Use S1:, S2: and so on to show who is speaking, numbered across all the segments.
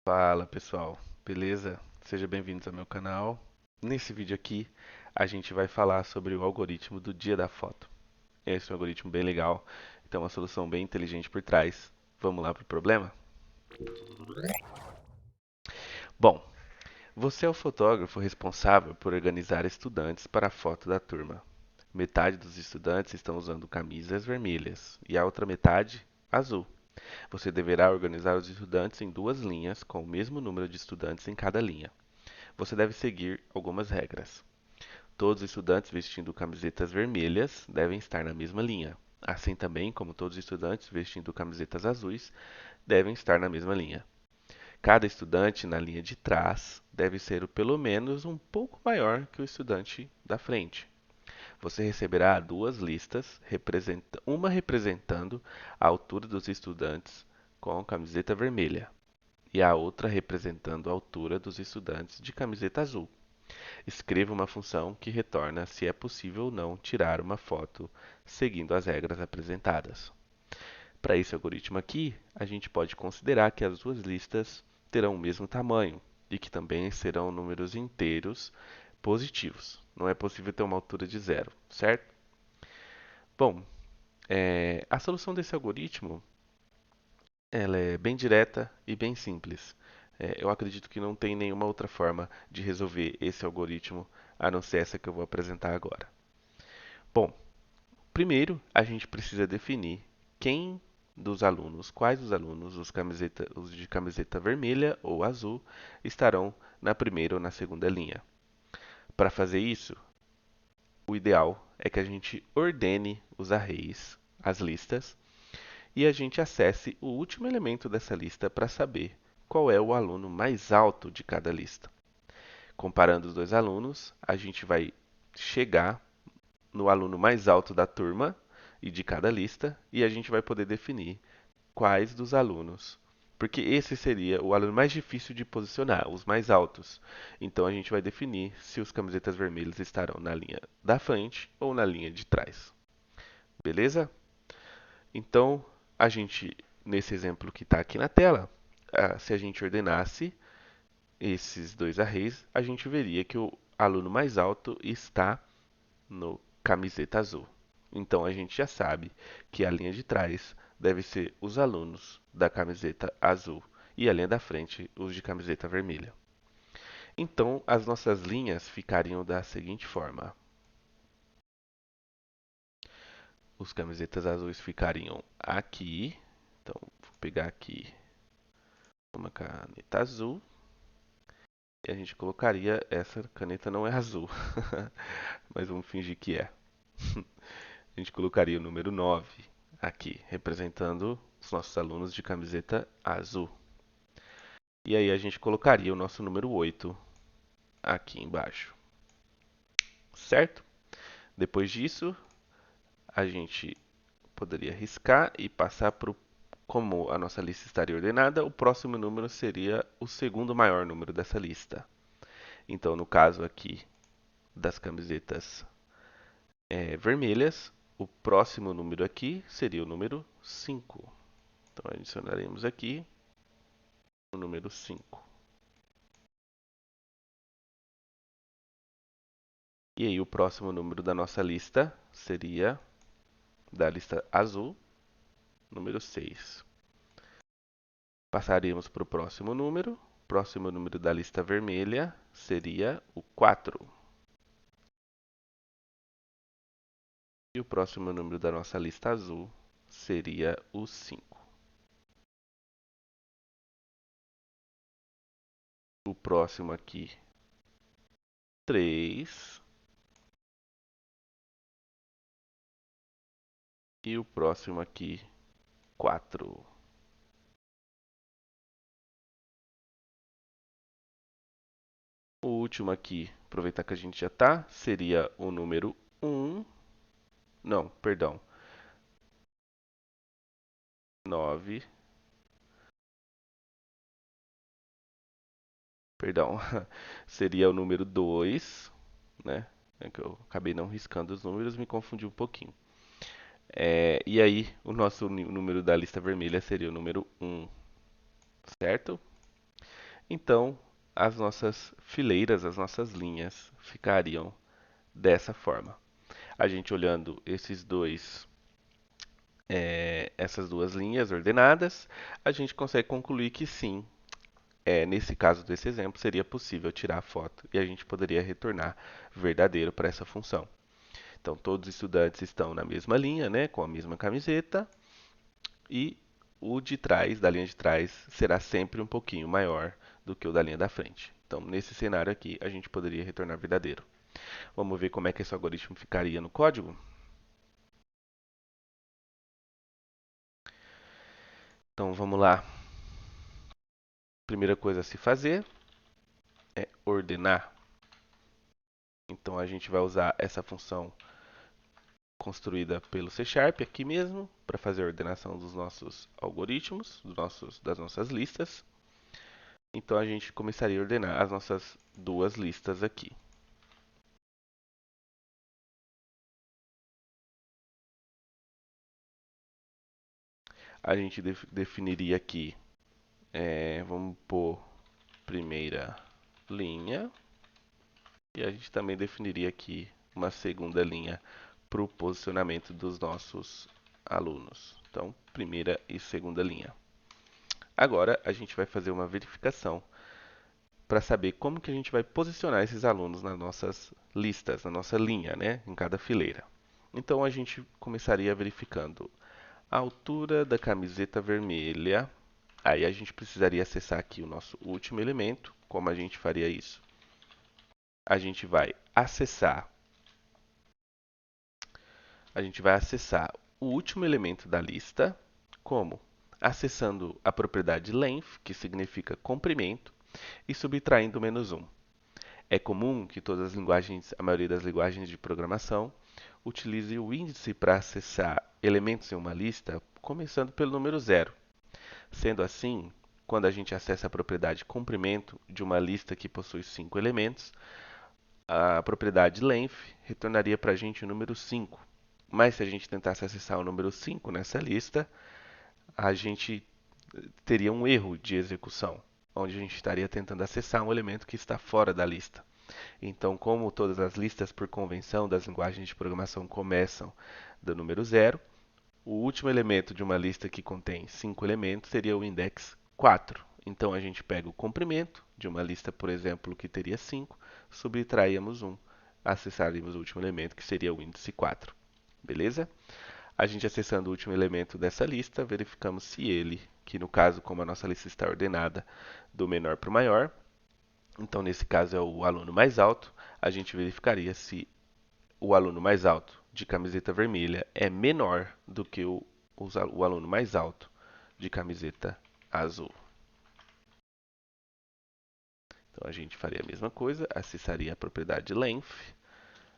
S1: Fala pessoal, beleza? Sejam bem-vindos ao meu canal. Nesse vídeo aqui, a gente vai falar sobre o algoritmo do dia da foto. Esse é um algoritmo bem legal, tem uma solução bem inteligente por trás. Vamos lá para o problema? Bom, você é o fotógrafo responsável por organizar estudantes para a foto da turma. Metade dos estudantes estão usando camisas vermelhas e a outra metade azul. Você deverá organizar os estudantes em duas linhas com o mesmo número de estudantes em cada linha. Você deve seguir algumas regras. Todos os estudantes vestindo camisetas vermelhas devem estar na mesma linha, assim também como todos os estudantes vestindo camisetas azuis devem estar na mesma linha. Cada estudante na linha de trás deve ser pelo menos um pouco maior que o estudante da frente. Você receberá duas listas, uma representando a altura dos estudantes com camiseta vermelha e a outra representando a altura dos estudantes de camiseta azul. Escreva uma função que retorna se é possível ou não tirar uma foto seguindo as regras apresentadas. Para esse algoritmo aqui, a gente pode considerar que as duas listas terão o mesmo tamanho e que também serão números inteiros positivos. Não é possível ter uma altura de zero, certo? Bom, a solução desse algoritmo ela é bem direta e bem simples. Eu acredito que não tem nenhuma outra forma de resolver esse algoritmo a não ser essa que eu vou apresentar agora. Bom, primeiro a gente precisa definir quem dos alunos, quais os alunos, os de camiseta vermelha ou azul, estarão na primeira ou na segunda linha. Para fazer isso, o ideal é que a gente ordene os arrays, as listas, e a gente acesse o último elemento dessa lista para saber qual é o aluno mais alto de cada lista. Comparando os dois alunos, a gente vai chegar no aluno mais alto da turma e de cada lista, e a gente vai poder definir quais dos alunos, porque esse seria o aluno mais difícil de posicionar, os mais altos. Então a gente vai definir se os camisetas vermelhas estarão na linha da frente ou na linha de trás. Beleza? Então, a gente, nesse exemplo que está aqui na tela, se a gente ordenasse esses dois arrays, a gente veria que o aluno mais alto está no camiseta azul. Então a gente já sabe que a linha de trás deve ser os alunos da camiseta azul e a linha da frente os de camiseta vermelha. Então as nossas linhas ficariam da seguinte forma: os camisetas azuis ficariam aqui. Então vou pegar aqui uma caneta azul e a gente colocaria essa caneta não é azul, mas vamos fingir que é. A gente colocaria o número 9 aqui, representando os nossos alunos de camiseta azul. E aí a gente colocaria o nosso número 8 aqui embaixo, certo? Depois disso, a gente poderia riscar e passar para o como a nossa lista estaria ordenada, o próximo número seria o segundo maior número dessa lista. Então, no caso aqui das camisetas vermelhas, o próximo número aqui seria o número 5. Então, adicionaremos aqui o número 5. E aí, o próximo número da nossa lista seria da lista azul, número 6. Passaríamos para o próximo número. O próximo número da lista vermelha seria o 4. E o próximo número da nossa lista azul seria o 5. O próximo aqui, 3. E o próximo aqui, 4. O último aqui, aproveitar que a gente já está, seria o número 1. Não, perdão, 9. Perdão, seria o número 2, né? É que eu acabei não riscando os números, me confundi um pouquinho. E aí, o número da lista vermelha seria o número 1, certo? Então, as nossas fileiras, as nossas linhas ficariam dessa forma. A gente olhando essas duas linhas ordenadas, a gente consegue concluir que sim, nesse caso desse exemplo, seria possível tirar a foto e a gente poderia retornar verdadeiro para essa função. Então, todos os estudantes estão na mesma linha, né, com a mesma camiseta, e o de trás, da linha de trás, será sempre um pouquinho maior do que o da linha da frente. Então, nesse cenário aqui, a gente poderia retornar verdadeiro. Vamos ver como é que esse algoritmo ficaria no código? Então, vamos lá. Primeira coisa a se fazer é ordenar. Então, a gente vai usar essa função construída pelo C Sharp aqui mesmo, para fazer a ordenação dos nossos algoritmos, das nossas listas. Então a gente começaria a ordenar as nossas duas listas aqui. A gente definiria aqui, vamos pôr primeira linha, e a gente também definiria aqui uma segunda linha para o posicionamento dos nossos alunos. Então, primeira e segunda linha. Agora a gente vai fazer uma verificação para saber como que a gente vai posicionar esses alunos nas nossas listas, na nossa linha, né, em cada fileira. Então a gente começaria verificando a altura da camiseta vermelha. Aí a gente precisaria acessar aqui o nosso último elemento. Como a gente faria isso? A gente vai acessar, a gente vai acessar o último elemento da lista, como? Acessando a propriedade length, que significa comprimento, e subtraindo menos 1. É comum que todas as linguagens, a maioria das linguagens de programação, utilize o índice para acessar elementos em uma lista, começando pelo número zero. Sendo assim, quando a gente acessa a propriedade comprimento de uma lista que possui 5 elementos, a propriedade length retornaria para a gente o número 5. Mas se a gente tentasse acessar o número 5 nessa lista, a gente teria um erro de execução, onde a gente estaria tentando acessar um elemento que está fora da lista. Então, como todas as listas por convenção das linguagens de programação começam do número zero, o último elemento de uma lista que contém 5 elementos seria o index 4. Então a gente pega o comprimento de uma lista, por exemplo, que teria 5, subtraímos 1, acessaríamos o último elemento, que seria o índice 4. Beleza? A gente acessando o último elemento dessa lista, verificamos se ele, que no caso, como a nossa lista está ordenada do menor para o maior, então nesse caso é o aluno mais alto, a gente verificaria se o aluno mais alto de camiseta vermelha é menor do que o aluno mais alto de camiseta azul. Então a gente faria a mesma coisa, acessaria a propriedade length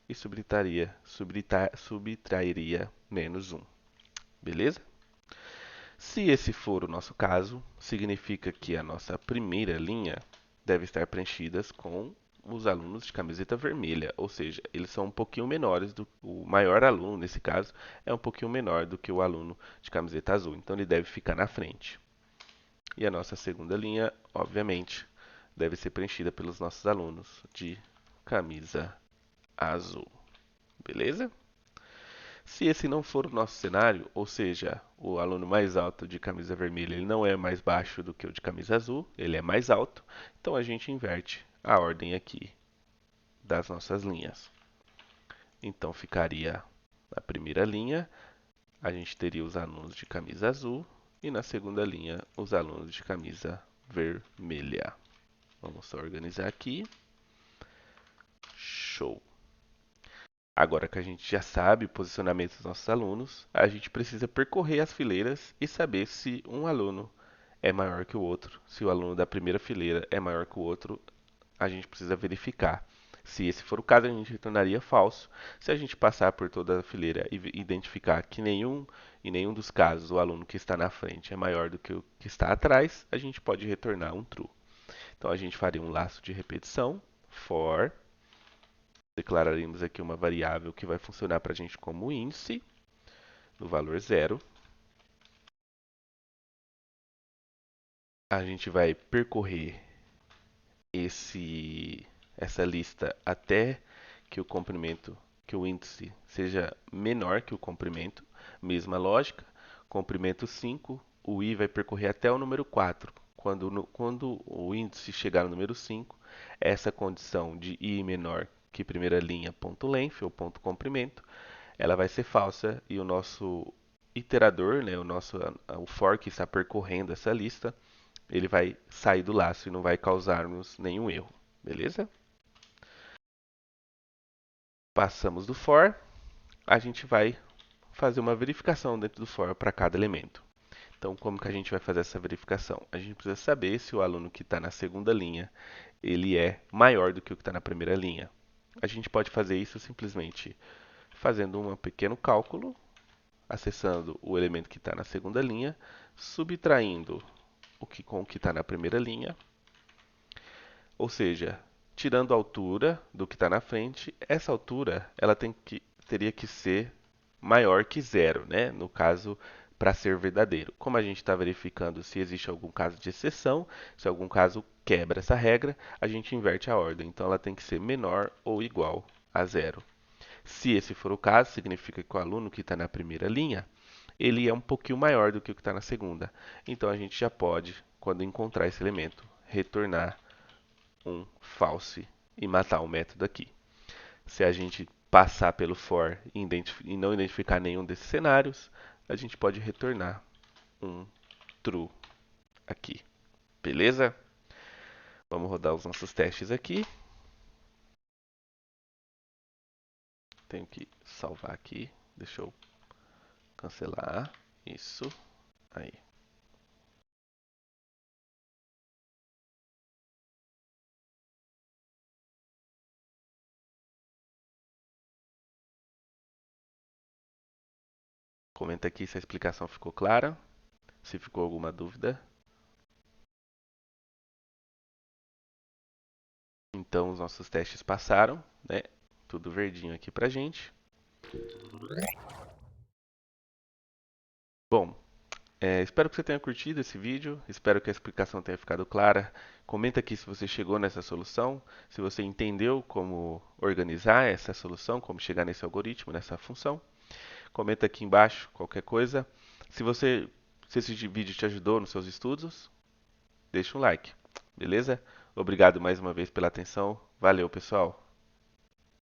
S1: e subtrairia menos 1. Beleza? Se esse for o nosso caso, significa que a nossa primeira linha deve estar preenchida com os alunos de camiseta vermelha, ou seja, eles são um pouquinho menores o maior aluno, nesse caso, é um pouquinho menor do que o aluno de camiseta azul, então ele deve ficar na frente. E a nossa segunda linha, obviamente, deve ser preenchida pelos nossos alunos de camisa azul. Beleza? Se esse não for o nosso cenário, ou seja, o aluno mais alto de camisa vermelha ele não é mais baixo do que o de camisa azul, ele é mais alto, então a gente inverte a ordem aqui das nossas linhas. Então ficaria na primeira linha, a gente teria os alunos de camisa azul e na segunda linha os alunos de camisa vermelha. Vamos só organizar aqui. Show! Agora que a gente já sabe o posicionamento dos nossos alunos, a gente precisa percorrer as fileiras e saber se um aluno é maior que o outro. Se o aluno da primeira fileira é maior que o outro, a gente precisa verificar. Se esse for o caso, a gente retornaria falso. Se a gente passar por toda a fileira e identificar que em nenhum dos casos o aluno que está na frente é maior do que o que está atrás, a gente pode retornar um true. Então a gente faria um laço de repetição, for, declararíamos aqui uma variável que vai funcionar para a gente como índice, no valor zero. A gente vai percorrer essa lista até que que o índice seja menor que o comprimento. Mesma lógica, comprimento 5, o i vai percorrer até o número 4. Quando o índice chegar no número 5, essa condição de i menor que primeira linha ponto length ou ponto comprimento, ela vai ser falsa e o nosso iterador, né, o for que está percorrendo essa lista, ele vai sair do laço e não vai causar-nos nenhum erro, beleza? Passamos do for, a gente vai fazer uma verificação dentro do for para cada elemento. Então, como que a gente vai fazer essa verificação? A gente precisa saber se o aluno que está na segunda linha ele é maior do que o que está na primeira linha. A gente pode fazer isso simplesmente fazendo um pequeno cálculo, acessando o elemento que está na segunda linha, subtraindo com o que está na primeira linha, ou seja, tirando a altura do que está na frente, essa altura ela teria que ser maior que zero, né? No caso, para ser verdadeiro. Como a gente está verificando se existe algum caso de exceção, se algum caso quebra essa regra, a gente inverte a ordem. Então ela tem que ser menor ou igual a zero. Se esse for o caso, significa que o aluno que está na primeira linha, ele é um pouquinho maior do que o que está na segunda. Então a gente já pode, quando encontrar esse elemento, retornar um false e matar o método aqui. Se a gente passar pelo for e não identificar nenhum desses cenários, a gente pode retornar um true aqui. Beleza? Vamos rodar os nossos testes aqui. Tenho que salvar aqui. Deixa eu cancelar. Isso. Aí. Comenta aqui se a explicação ficou clara, se ficou alguma dúvida. Então, os nossos testes passaram, né? Tudo verdinho aqui pra gente. Bom, espero que você tenha curtido esse vídeo, espero que a explicação tenha ficado clara. Comenta aqui se você chegou nessa solução, se você entendeu como organizar essa solução, como chegar nesse algoritmo, nessa função. Comenta aqui embaixo qualquer coisa. Se esse vídeo te ajudou nos seus estudos, deixa um like, beleza? Obrigado mais uma vez pela atenção. Valeu, pessoal.